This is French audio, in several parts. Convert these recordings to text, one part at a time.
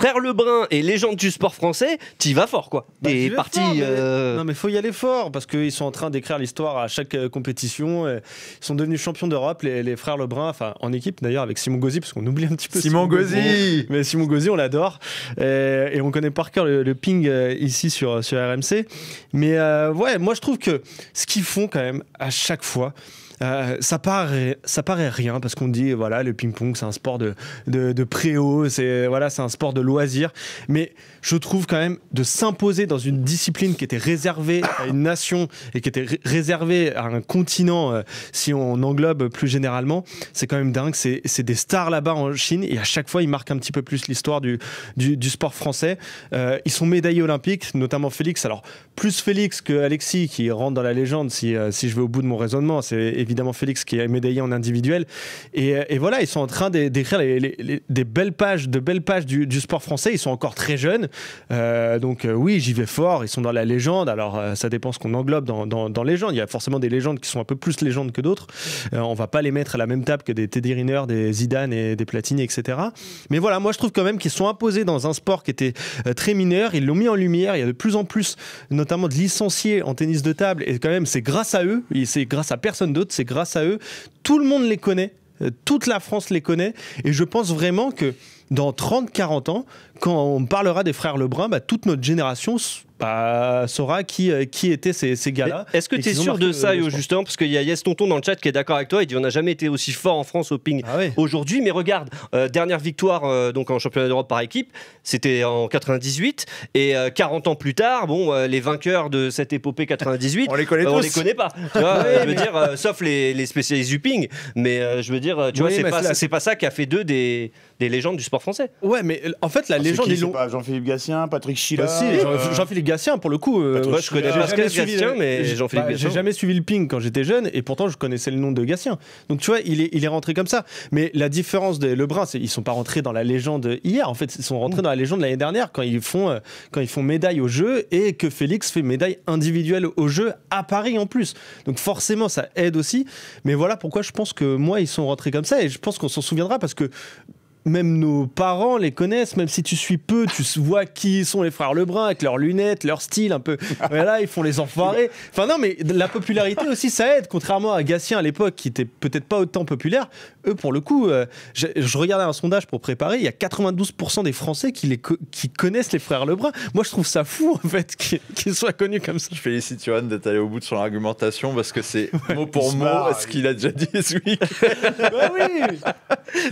frère Lebrun et légende du sport français, t'y vas fort, quoi. T'es parti. Non, mais faut y aller fort parce qu'ils sont en train d'écrire l'histoire à chaque compétition. Ils sont devenus champions d'Europe, les frères Lebrun, enfin en équipe d'ailleurs avec Simon Gauzy, parce qu'on oublie un petit peu Simon Gauzy. Mais Simon Gauzy, on l'adore. Et on connaît par cœur le ping ici sur RMC. Mais ouais, moi je trouve que ce qu'ils font quand même à chaque fois, ça paraît rien parce qu'on dit voilà, le ping-pong c'est un sport de préau, c'est un sport de loisir, mais je trouve quand même de s'imposer dans une discipline qui était réservée à une nation et qui était réservée à un continent, si on englobe plus généralement, c'est quand même dingue. C'est des stars là-bas en Chine et à chaque fois ils marquent un petit peu plus l'histoire du sport français. Ils sont médaillés olympiques, notamment Félix, alors plus Félix que Alexis qui rentre dans la légende si je vais au bout de mon raisonnement, c'est évidemment Félix qui est médaillé en individuel et voilà, ils sont en train d'écrire des belles pages du sport français. Ils sont encore très jeunes, donc oui, j'y vais fort. Ils sont dans la légende, alors ça dépend ce qu'on englobe dans légende. Il y a forcément des légendes qui sont un peu plus légendes que d'autres, on va pas les mettre à la même table que des Teddy Riner, des Zidane et des Platini, etc. Mais voilà, moi je trouve quand même qu'ils sont imposés dans un sport qui était très mineur, ils l'ont mis en lumière. Il y a de plus en plus notamment de licenciés en tennis de table et quand même c'est grâce à eux, c'est grâce à personne d'autre, c'est grâce à eux. Tout le monde les connaît, toute la France les connaît et je pense vraiment que dans 30-40 ans, quand on parlera des frères Lebrun, toute notre génération saura qui étaient ces gars-là. Est-ce que tu es sûr de ça, justement? Parce qu'il y a Yes Tonton dans le chat qui est d'accord avec toi. Il dit on n'a jamais été aussi fort en France au ping aujourd'hui. Mais regarde, dernière victoire donc en championnat d'Europe par équipe, c'était en 98. Et 40 ans plus tard, les vainqueurs de cette épopée 98, on les connaît tous. On les connaît pas. Tu vois, je veux dire, sauf les spécialistes du ping. Mais je veux dire, tu vois, c'est pas ça qui a fait d'eux des légendes du sport français. Ouais, mais en fait, la légende. C'est pas Jean-Philippe Gatien, Patrick Chila. Jean-Philippe Gatien, pour le coup. Moi, je connais Pascal Gatien, mais Jean-Philippe Gatien. J'ai jamais suivi le ping quand j'étais jeune, et pourtant, je connaissais le nom de Gatien. Donc, tu vois, il est rentré comme ça. Mais la différence des Lebrun, c'est qu'ils sont pas rentrés dans la légende hier. En fait, ils sont rentrés dans la légende l'année dernière quand ils font médaille au jeu et que Félix fait médaille individuelle au jeu à Paris en plus. Donc, forcément, ça aide aussi. Mais voilà pourquoi je pense que moi, ils sont rentrés comme ça, et je pense qu'on s'en souviendra parce que même nos parents les connaissent, même si tu suis peu, tu vois qui sont les frères Lebrun avec leurs lunettes, leur style un peu. Voilà, ils font les enfoirés. Enfin non, mais la popularité aussi, ça aide. Contrairement à Gatien à l'époque, qui était peut-être pas autant populaire, eux pour le coup, je regardais un sondage pour préparer, il y a 92% des Français qui connaissent les frères Lebrun. Moi, je trouve ça fou en fait qu'ils soient connus comme ça. Je félicite Johan d'être allé au bout de son argumentation parce que c'est mot pour mot ce qu'il a déjà dit ce week. Bah oui.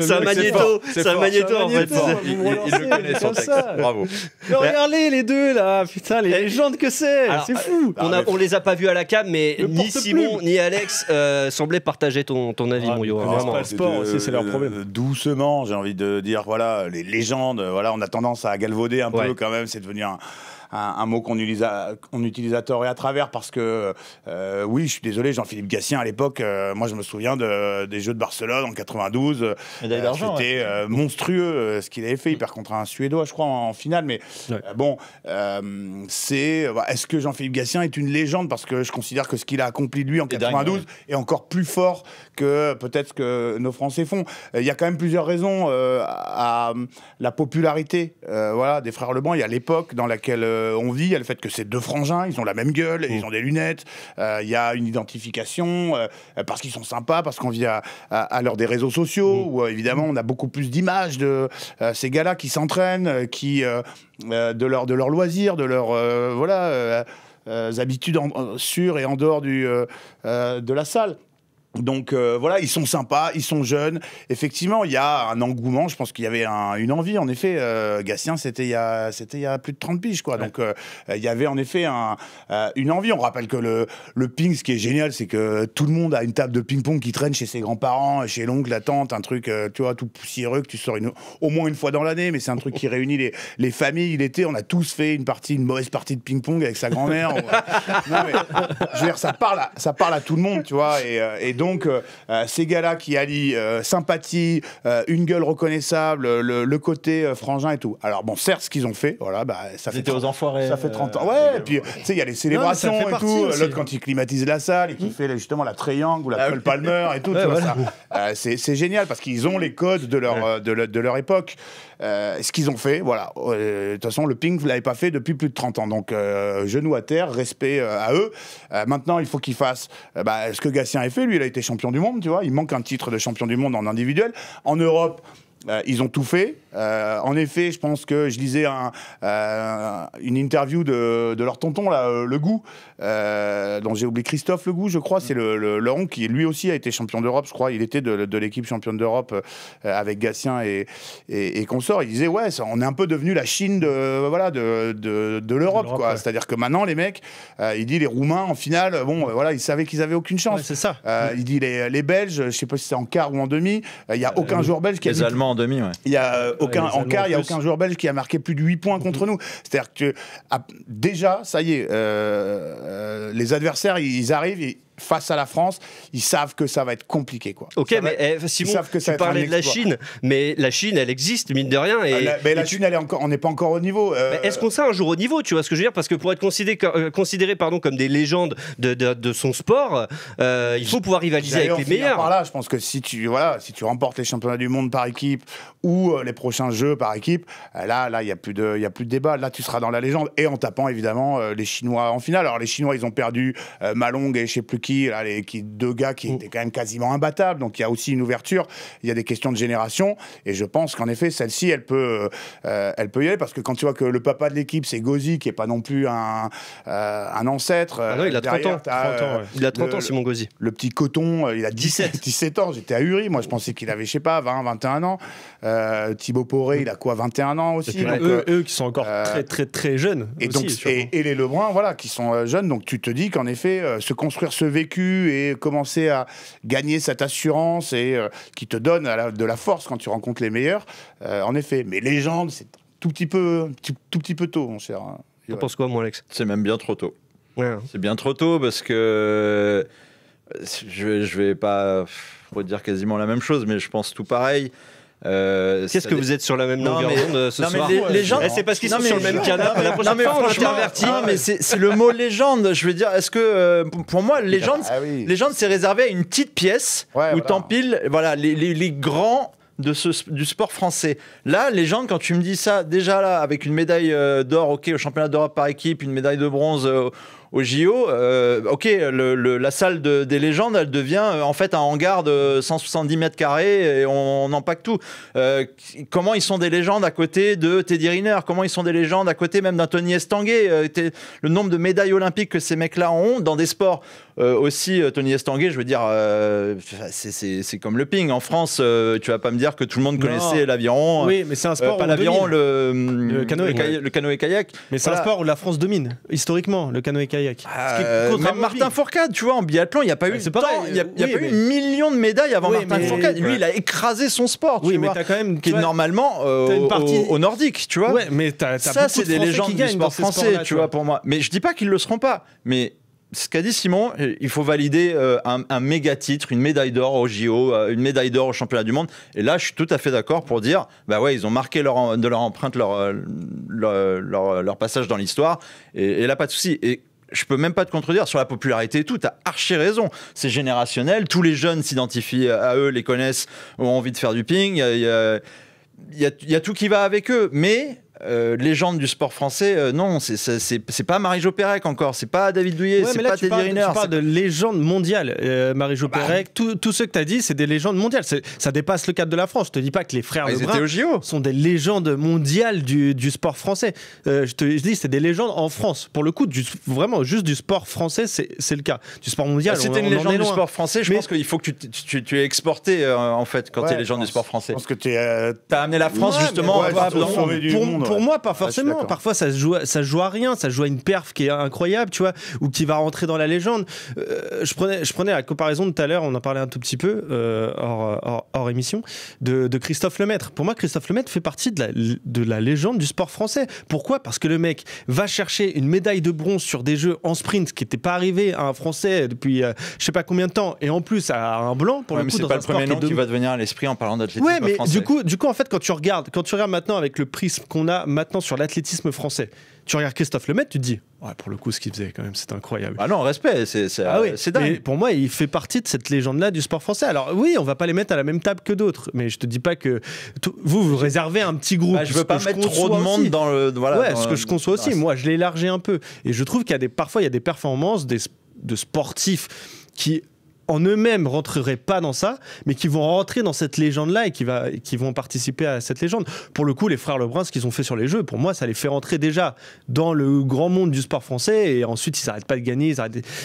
C'est un magnéto. C'est un magnéto en fait. Il le connaît son texte. Bravo. Mais regardez les deux là, putain, les légendes que c'est fou. On les a pas vus à la cam, mais ni Simon ni Alex semblaient partager ton avis, mon yo. Pas le sport aussi, c'est leur problème. Doucement, j'ai envie de dire, voilà, les légendes, voilà, on a tendance à galvauder un peu quand même, c'est devenu un mot qu'on utilise à tort et à travers parce que oui, je suis désolé, Jean-Philippe Gatien à l'époque, moi je me souviens des Jeux de Barcelone en 92, c'était monstrueux ce qu'il avait fait, il perd contre un Suédois je crois en finale, mais est-ce que Jean-Philippe Gatien est une légende, parce que je considère que ce qu'il a accompli lui en 92 est encore plus fort que peut-être ce que nos Français font. Il y a quand même plusieurs raisons à la popularité des frères Lebrun. Il y a l'époque dans laquelle on vit, il y a le fait que c'est deux frangins, ils ont la même gueule, ils ont des lunettes, il y a une identification parce qu'ils sont sympas, parce qu'on vit à l'heure des réseaux sociaux où évidemment on a beaucoup plus d'images de ces gars-là qui s'entraînent, de leur loisir, de leurs habitudes sur et en dehors de la salle. Donc voilà, ils sont sympas, ils sont jeunes. Effectivement, il y a un engouement. Je pense qu'il y avait une envie. En effet, Gatien, c'était il y a plus de 30 piges, quoi. Ouais. Donc il y avait en effet une envie. On rappelle que le ping, ce qui est génial, c'est que tout le monde a une table de ping-pong qui traîne chez ses grands-parents, chez l'oncle, la tante, un truc, tu vois, tout poussiéreux que tu sors au moins une fois dans l'année. Mais c'est un truc qui réunit les familles. L'été, on a tous fait une mauvaise partie de ping-pong avec sa grand-mère. Non mais, je veux dire, ça parle à tout le monde, tu vois. Et donc, ces gars-là qui allient sympathie, une gueule reconnaissable, le côté frangin et tout. Alors bon, certes, ce qu'ils ont fait, voilà, ça fait 30 aux enfoirés. Ça fait 30 ans. Ouais, et puis tu sais, il y a les célébrations et tout. L'autre quand il climatise la salle et qui fait justement la triangle ou la Cole Palmer et tout. C'est génial parce qu'ils ont les codes de leur époque. Ce qu'ils ont fait, voilà. De toute façon, le Ping, vous l'avez pas fait depuis plus de 30 ans. Donc, genoux à terre, respect à eux. Maintenant, il faut qu'ils fassent ce que Gatien a fait. Lui, il a été champion du monde, tu vois. Il manque un titre de champion du monde en individuel. En Europe, ils ont tout fait. En effet, je pense que je lisais une interview de leur tonton, là, Le Goût, dont j'ai oublié Christophe Le Goût, je crois. C'est le Laurent qui, lui aussi, a été champion d'Europe, je crois. Il était de l'équipe championne d'Europe avec Gatien et consorts. Il disait, ouais, on est un peu devenu la Chine de l'Europe, quoi. Ouais. C'est-à-dire que maintenant, les mecs, il dit, les Roumains, en finale, ils savaient qu'ils avaient aucune chance. Ouais, c'est ça. Il dit, les Belges, je sais pas si c'est en quart ou en demi, il n'y a aucun joueur belge qui a... Les Allemands en demi, ouais. Il y a en quart, il n'y a aucun joueur belge qui a marqué plus de 8 points contre nous. C'est-à-dire que déjà, ça y est, les adversaires, ils arrivent face à la France, ils savent que ça va être compliqué, quoi. Ok, mais Simon, tu parlais de la Chine, mais la Chine, elle existe, mine de rien. Mais la Chine, on n'est pas encore au niveau. Est-ce qu'on sera un jour au niveau, tu vois ce que je veux dire? Parce que pour être considéré comme des légendes de son sport, il faut pouvoir rivaliser avec les meilleurs. Par là, je pense que si tu remportes les championnats du monde par équipe ou les prochains jeux par équipe, là, il n'y a plus de débat. Là, tu seras dans la légende et en tapant évidemment les Chinois en finale. Alors les Chinois, ils ont perdu Malong et je sais plus qui, là, deux gars qui étaient quand même quasiment imbattables. Donc il y a aussi une ouverture. Il y a des questions de génération et je pense qu'en effet, celle-ci, elle peut y aller parce que quand tu vois que le papa de l'équipe, c'est Gauzy, qui est pas non plus un ancêtre. Ah non, il a 30 ans. Il a 30 ans, Simon Gauzy. Le petit Coton, il a 17 ans. J'étais ahurié. Moi, je pensais qu'il avait, je sais pas, 20, 21 ans. Thibaut Poré, il a quoi, 21 ans aussi. Et puis, donc, eux qui sont encore très, très, très jeunes. Et, aussi, donc, et les Lebrun, voilà, qui sont jeunes. Donc, tu te dis qu'en effet, se construire ce vécu et commencer à gagner cette assurance et qui te donne de la force quand tu rencontres les meilleurs, en effet. Mais légende, c'est tout petit peu tôt, mon cher. T'en penses quoi, moi, Alex? C'est même bien trop tôt. Ouais. C'est bien trop tôt parce que je vais pas redire quasiment la même chose, mais je pense tout pareil. Qu'est-ce que vous êtes sur la même longueur d'onde ce soir? Les gens, c'est parce qu'ils sont sur le même canapé. La prochaine fois, on intervertit. Non, mais c'est le mot légende. Je veux dire, est-ce que pour moi, légende, c'est réservé à une petite pièce où t'empiles, les grands du sport français. Là, légende, quand tu me dis ça, déjà là, avec une médaille d'or, ok, au championnat d'Europe par équipe, une médaille de bronze au JO, ok, la salle des légendes, elle devient en fait un hangar de 170 mètres carrés et on empaque tout. Comment ils sont des légendes à côté de Teddy Riner? Comment ils sont des légendes à côté même d'Anthony Estanguet? Le nombre de médailles olympiques que ces mecs-là ont dans des sports aussi, Tony Estanguet, je veux dire, c'est comme le ping. En France, tu vas pas me dire que tout le monde connaissait l'aviron. Oui, mais c'est un sport pas l'aviron, le canoë-kayak. Mais c'est un sport où la France domine, historiquement, le canoë-kayak. Même Martin Fourcade, tu vois, en biathlon, il n'y a pas eu une million de médailles avant Martin Fourcade. Lui, il a écrasé son sport, tu vois, t'as quand même, qui est normalement au nordique, tu vois. Ouais, mais ça, c'est des légendes du sport français, tu vois, pour moi. Mais je dis pas qu'ils le seront pas, mais ce qu'a dit Simon, il faut valider un méga titre, une médaille d'or au JO, une médaille d'or au championnat du monde. Et là, je suis tout à fait d'accord pour dire, bah ouais, ils ont marqué de leur empreinte, leur passage dans l'histoire. Et là, pas de souci. Et je peux même pas te contredire sur la popularité et tout. T'as archi raison. C'est générationnel. Tous les jeunes s'identifient à eux, les connaissent, ont envie de faire du ping. Il y a tout qui va avec eux. Mais légende du sport français, non, c'est pas Marie-Jo Pérec encore, c'est pas David Douillet, c'est pas Teddy Riner. Tu parles de légende mondiale. Marie-Jo Pérec, tous ceux que tu as dit, c'est des légendes mondiales. Ça dépasse le cadre de la France. Je te dis pas que les frères Lebrun sont des légendes mondiales du sport français. Je dis, c'est des légendes en France. Pour le coup, vraiment, juste du sport français, c'est le cas. Du sport mondial, si t'es une légende du sport français, je pense qu'il faut que tu es exporté, en fait, quand t'es légende du sport français. Je pense que t'as amené la France, justement, pour sauver du monde. pour moi, pas forcément. Parfois, ça se joue à rien. Ça se joue à une perf qui est incroyable, tu vois, ou qui va rentrer dans la légende. Je prenais la comparaison de tout à l'heure, on en parlait un tout petit peu hors émission, de Christophe Lemaître. Pour moi, Christophe Lemaître fait partie de la légende du sport français. Pourquoi ? Parce que le mec va chercher une médaille de bronze sur des jeux en sprint qui n'était pas arrivé à un Français depuis je sais pas combien de temps, et en plus à un blanc pour le coup. C'est pas le premier nom qui va devenir à l'esprit en parlant d'athlétisme français. Ouais, mais du coup, en fait, quand tu regardes maintenant avec le prisme qu'on a maintenant sur l'athlétisme français, tu regardes Christophe Lemaître, tu te dis, ouais, pour le coup, ce qu'il faisait quand même, c'est incroyable. Ah non, respect, c'est dingue. Mais pour moi, il fait partie de cette légende-là du sport français. Alors oui, on va pas les mettre à la même table que d'autres, mais je te dis pas que vous réservez un petit groupe. Je veux pas mettre trop de monde dans le. Voilà, ce que je conçois aussi. Moi, je l'ai élargi un peu, et je trouve qu'il y a parfois il y a des performances de sportifs qui en eux-mêmes rentreraient pas dans ça, mais qui vont rentrer dans cette légende-là et qui vont participer à cette légende. Pour le coup, les frères Lebrun, ce qu'ils ont fait sur les Jeux, pour moi, ça les fait rentrer déjà dans le grand monde du sport français, et ensuite, ils n'arrêtent pas de gagner.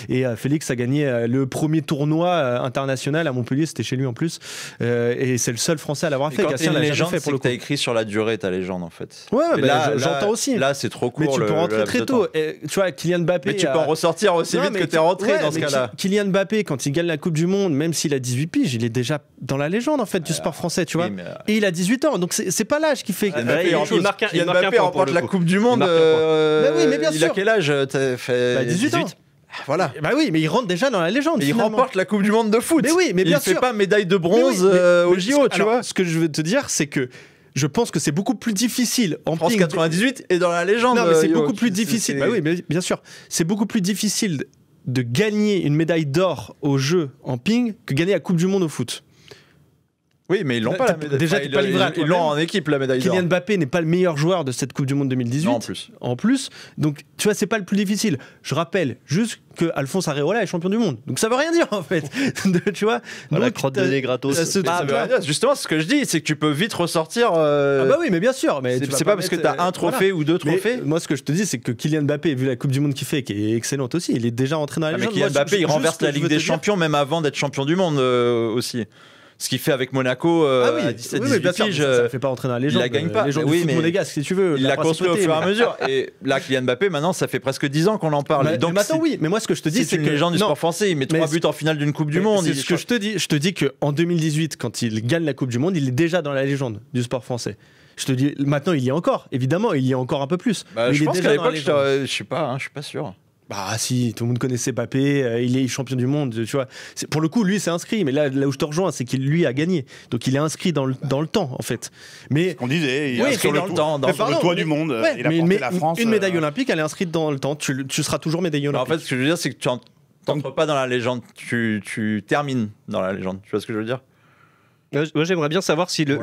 Et Félix a gagné le premier tournoi international à Montpellier, c'était chez lui en plus, et c'est le seul Français à l'avoir fait. Quand t'es une légende, c'est que t'as écrit sur la durée ta légende, en fait. Ouais, là, j'entends aussi. Là, c'est trop court. Mais tu peux rentrer très tôt. Et, tu vois, Kylian Mbappé... Mais tu peux en ressortir aussi vite que t'es rentré dans ce cas-là. Kylian Mbappé, quand il gagne la Coupe du Monde, même s'il a 18 piges, il est déjà dans la légende en fait du sport français, tu vois. Et il a 18 ans, donc c'est pas l'âge qui fait. Il Mbappé remporte la Coupe du Monde. Mais bien sûr. Il a quel âge? 18 ans. Voilà. Bah oui, mais il rentre déjà dans la légende. Il remporte la Coupe du Monde de foot. Mais oui, mais bien sûr. Il fait pas médaille de bronze au JO, tu vois. Ce que je veux te dire, c'est que je pense que c'est beaucoup plus difficile en France 98 et dans la légende. Non, mais c'est beaucoup plus difficile. Bah oui, mais bien sûr, c'est beaucoup plus difficile de gagner une médaille d'or aux Jeux en ping que gagner la Coupe du Monde au foot. Oui, mais ils l'ont pas la médaille. Déjà, t'es pas livré à toi-même. Ils l'ont en équipe la médaille d'or. Kylian Mbappé n'est pas le meilleur joueur de cette Coupe du Monde 2018. Non, en plus. Donc, tu vois, c'est pas le plus difficile. Je rappelle juste que Alphonse Areola est champion du monde. Donc ça veut rien dire en fait. Tu vois. Donc, la crotte de nez gratos. Justement, ce que je dis, c'est que tu peux vite ressortir. Ah bah oui, mais bien sûr. Mais c'est pas parce que t'as un trophée ou deux trophées. Moi, ce que je te dis, c'est que Kylian Mbappé, vu la Coupe du monde qu'il fait, qui est excellente aussi, il est déjà entré dans la légende. Mais Kylian Mbappé, il renverse la Ligue des Champions même avant d'être champion du monde aussi. Ce qu'il fait avec Monaco à 17-18 piges, ça ne fait pas rentrer dans la légende. Il la gagne pas. La légende du foot monégasque, si tu veux. Il l'a construit au fur et à mesure. Et là, Kylian Mbappé, maintenant, ça fait presque 10 ans qu'on en parle. Donc maintenant, oui. Mais moi, ce que je te dis, c'est une légende du sport français. Il met 3 buts en finale d'une Coupe du Monde. C'est ce que je te dis. Je te dis qu'en 2018, quand il gagne la Coupe du Monde, il est déjà dans la légende du sport français. Je te dis, maintenant, il y est encore. Évidemment, il y est encore un peu plus. Je pense qu'à l'époque, je sais pas, je suis pas sûr. Bah si, tout le monde connaissait Mbappé, il est champion du monde, tu vois. Pour le coup, lui, c'est inscrit, mais là où je te rejoins, c'est qu'il lui a gagné. Donc il est inscrit dans le temps, en fait. Mais ce qu'on disait, il est inscrit dans le temps, sur le toit du monde. Il a porté la France. Une médaille olympique, elle est inscrite dans le temps. Tu seras toujours médaillé olympique. En fait, ce que je veux dire, c'est que tu n'entres pas dans la légende, tu termines dans la légende. Tu vois ce que je veux dire? Moi, j'aimerais bien savoir si le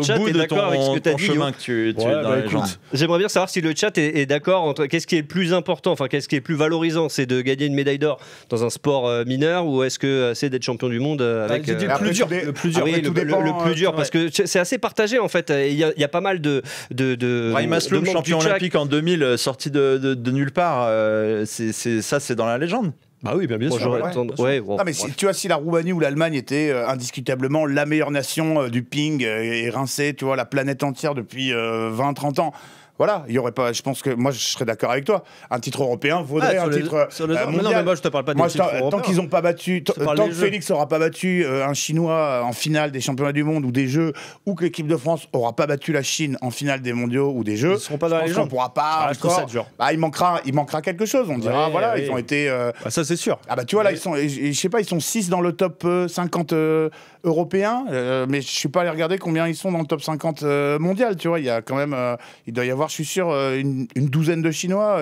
chat est d'accord avec ce que tu as dit. J'aimerais bien savoir si le chat est d'accord entre qu'est-ce qui est le plus important, enfin qu'est-ce qui est le plus valorisant, c'est de gagner une médaille d'or dans un sport mineur ou est-ce que c'est d'être champion du monde avec le plus dur. Le plus dur, parce que c'est assez partagé en fait. Il y a pas mal de Brahim Asloum, champion olympique en 2000, sorti de nulle part. C'est dans la légende. Bah oui, bien sûr. Non, mais tu vois, si la Roumanie ou l'Allemagne était indiscutablement la meilleure nation du ping et rincée, tu vois, la planète entière depuis 20-30 ans. Voilà, il y aurait pas. Je pense que moi, je serais d'accord avec toi. Un titre européen vaudrait un titre mondial. Non, mais moi, je te parle pas des titres européens. Tant qu'ils n'ont pas battu, tant que Félix n'aura pas battu un Chinois en finale des championnats du monde ou des Jeux, ou que l'équipe de France n'aura pas battu la Chine en finale des mondiaux ou des Jeux, ils seront pas dans les gens. On pourra pas. Il manquera quelque chose. On dira voilà, ils ont été. Ça c'est sûr. Ah bah tu vois là, ils sont. Je sais pas, ils sont 6 dans le top 50 européen, mais je suis pas allé regarder combien ils sont dans le top 50 mondial. Tu vois, il y a quand même, il doit y avoir, je suis sûr, une douzaine de Chinois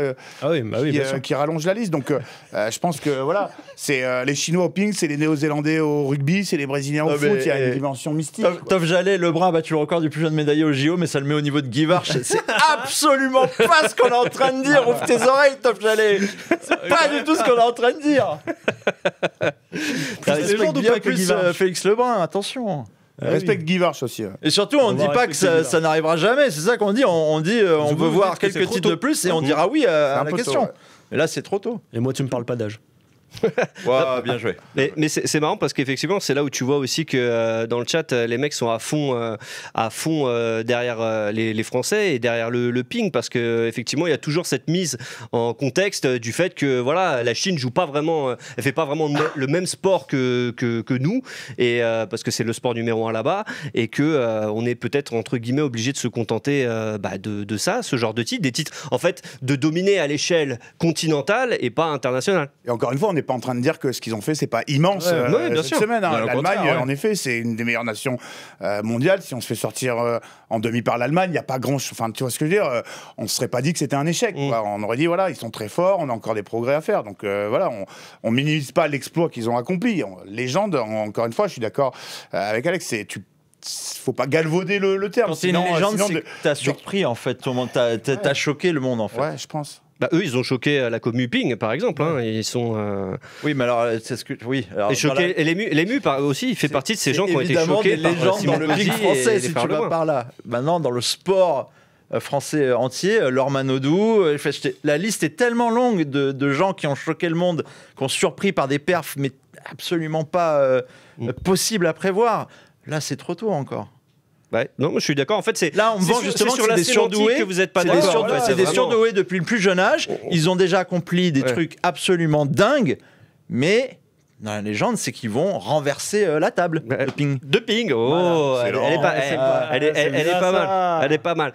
qui rallongent la liste. Donc, je pense que voilà, c'est les Chinois au ping, c'est les Néo-Zélandais au rugby, c'est les Brésiliens au foot. Il y a une dimension mystique. Toph Jallet, Lebrun a battu le record du plus jeune médaillé au JO, mais ça le met au niveau de Guy Varch. C'est absolument pas ce qu'on est en train de dire. Ouvre tes oreilles, Toph Jallet. C'est pas du tout ce qu'on est en train de dire. Respecte bien plus Félix Lebrun, attention. Respecte Guy Varch aussi. Et surtout, on ne dit pas que ça n'arrivera jamais. C'est ça qu'on dit. On dit on veut voir quelques titres de plus et on dira oui à la question. Mais là, c'est trop tôt. Et moi, tu me parles pas d'âge. Wow, bien joué. Mais c'est marrant parce qu'effectivement, c'est là où tu vois aussi que dans le chat, les mecs sont à fond derrière les Français et derrière le ping, parce qu'effectivement, il y a toujours cette mise en contexte du fait que voilà, la Chine joue pas vraiment, elle fait pas vraiment le même sport que nous, et parce que c'est le sport numéro 1 là-bas, et que on est peut-être entre guillemets obligé de se contenter de ça, ce genre de titre, des titres en fait de dominer à l'échelle continentale et pas internationale. Et encore une fois, on n'est pas en train de dire que ce qu'ils ont fait, c'est pas immense cette semaine. L'Allemagne, en effet, c'est une des meilleures nations mondiales. Si on se fait sortir en demi par l'Allemagne, il n'y a pas grand-chose. Enfin, tu vois ce que je veux dire, on ne se serait pas dit que c'était un échec. On aurait dit, voilà, ils sont très forts, on a encore des progrès à faire. Donc voilà, on minimise pas l'exploit qu'ils ont accompli. Légende, encore une fois, je suis d'accord avec Alex, faut pas galvauder le terme. Quand c'est une légende, c'est que t'as surpris, en fait. T'as choqué le monde, en fait. Ouais, je pense. Eux, ils ont choqué la commu Ping, par exemple. Hein. Ils sont. Oui, mais alors, c'est ce que. Oui. Alors, et choqué. Voilà. L'ému aussi, il fait partie de ces gens qui ont été choqués par légendes dans le Ping français, si tu vas par là. Maintenant, dans le sport français entier, Laure Manodou, la liste est tellement longue de gens qui ont choqué le monde, qui ont surpris par des perfs, mais absolument pas possible à prévoir. Là, c'est trop tôt encore. Ouais. Non, moi je suis d'accord. En fait, là, on me vend justement sur des surdoués que vous n'êtes pas d'accord. C'est des surdoués depuis le plus jeune âge. Ils ont déjà accompli des trucs absolument dingues, mais dans la légende, c'est qu'ils vont renverser la table de ping. De ping. Oh, voilà. Elle est pas mal. Elle est pas mal.